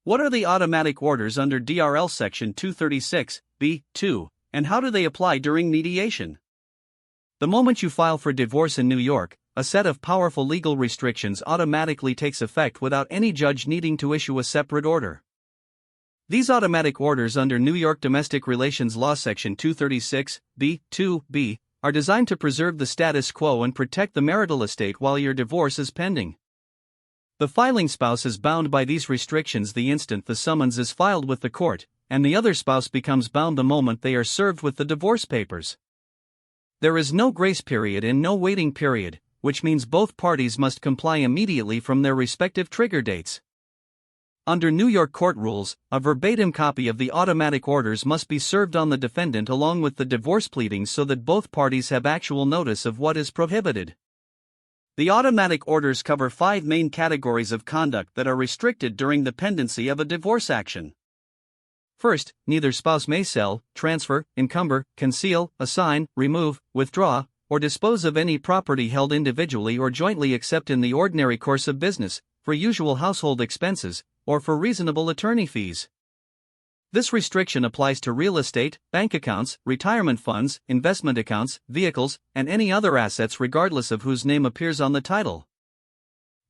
What are the automatic orders under DRL Section 236(b)(2), and how do they apply during mediation? The moment you file for divorce in New York, a set of powerful legal restrictions automatically takes effect without any judge needing to issue a separate order. These automatic orders under New York Domestic Relations Law Section 236(b)(2)(b) are designed to preserve the status quo and protect the marital estate while your divorce is pending. The filing spouse is bound by these restrictions the instant the summons is filed with the court, and the other spouse becomes bound the moment they are served with the divorce papers. There is no grace period and no waiting period, which means both parties must comply immediately from their respective trigger dates. Under New York court rules, a verbatim copy of the automatic orders must be served on the defendant along with the divorce pleadings so that both parties have actual notice of what is prohibited. The automatic orders cover 5 main categories of conduct that are restricted during the pendency of a divorce action. First, neither spouse may sell, transfer, encumber, conceal, assign, remove, withdraw, or dispose of any property held individually or jointly except in the ordinary course of business, for usual household expenses, or for reasonable attorney fees. This restriction applies to real estate, bank accounts, retirement funds, investment accounts, vehicles, and any other assets regardless of whose name appears on the title.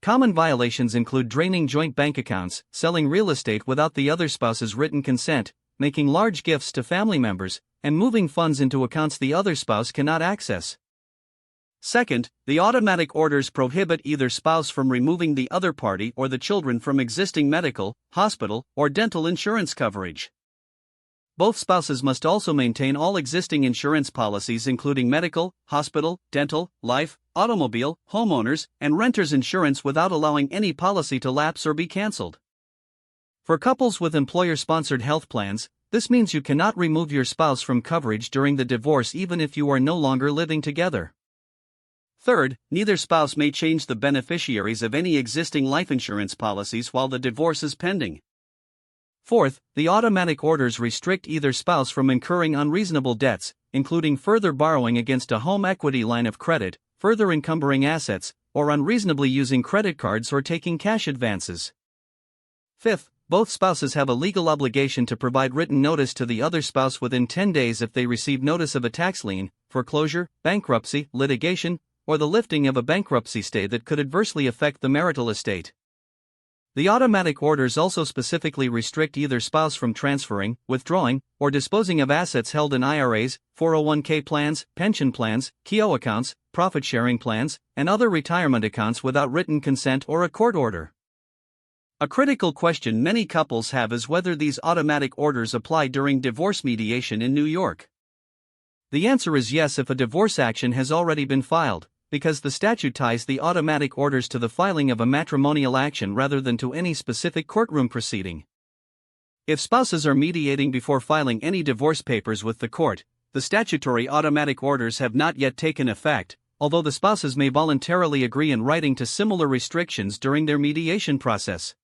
Common violations include draining joint bank accounts, selling real estate without the other spouse's written consent, making large gifts to family members, and moving funds into accounts the other spouse cannot access. Second, the automatic orders prohibit either spouse from removing the other party or the children from existing medical, hospital, or dental insurance coverage. Both spouses must also maintain all existing insurance policies including medical, hospital, dental, life, automobile, homeowners, and renters insurance without allowing any policy to lapse or be canceled. For couples with employer-sponsored health plans, this means you cannot remove your spouse from coverage during the divorce even if you are no longer living together. Third, neither spouse may change the beneficiaries of any existing life insurance policies while the divorce is pending. Fourth, the automatic orders restrict either spouse from incurring unreasonable debts, including further borrowing against a home equity line of credit, further encumbering assets, or unreasonably using credit cards or taking cash advances. Fifth, both spouses have a legal obligation to provide written notice to the other spouse within 10 days if they receive notice of a tax lien, foreclosure, bankruptcy, litigation, or the lifting of a bankruptcy stay that could adversely affect the marital estate. The automatic orders also specifically restrict either spouse from transferring, withdrawing, or disposing of assets held in IRAs, 401k plans, pension plans, KEO accounts, profit-sharing plans, and other retirement accounts without written consent or a court order. A critical question many couples have is whether these automatic orders apply during divorce mediation in New York. The answer is yes if a divorce action has already been filed, because the statute ties the automatic orders to the filing of a matrimonial action rather than to any specific courtroom proceeding. If spouses are mediating before filing any divorce papers with the court, the statutory automatic orders have not yet taken effect, although the spouses may voluntarily agree in writing to similar restrictions during their mediation process.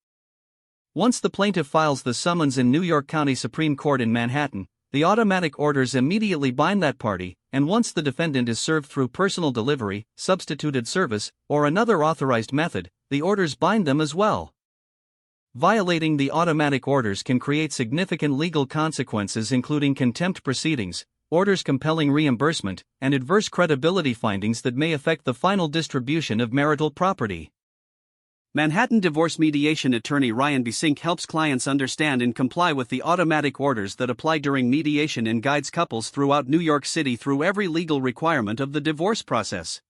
Once the plaintiff files the summons in New York County Supreme Court in Manhattan, the automatic orders immediately bind that party, and once the defendant is served through personal delivery, substituted service, or another authorized method, the orders bind them as well. Violating the automatic orders can create significant legal consequences including contempt proceedings, orders compelling reimbursement, and adverse credibility findings that may affect the final distribution of marital property. Manhattan divorce mediation attorney Ryan Besinque helps clients understand and comply with the automatic orders that apply during mediation and guides couples throughout New York City through every legal requirement of the divorce process.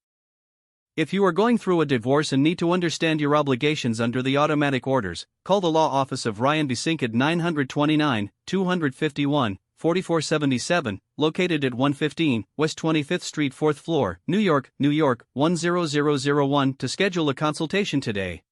If you are going through a divorce and need to understand your obligations under the automatic orders, call the law office of Ryan Besinque at 929-251-4477, located at 115 West 25th Street 4th floor, New York, New York, 10001 to schedule a consultation today.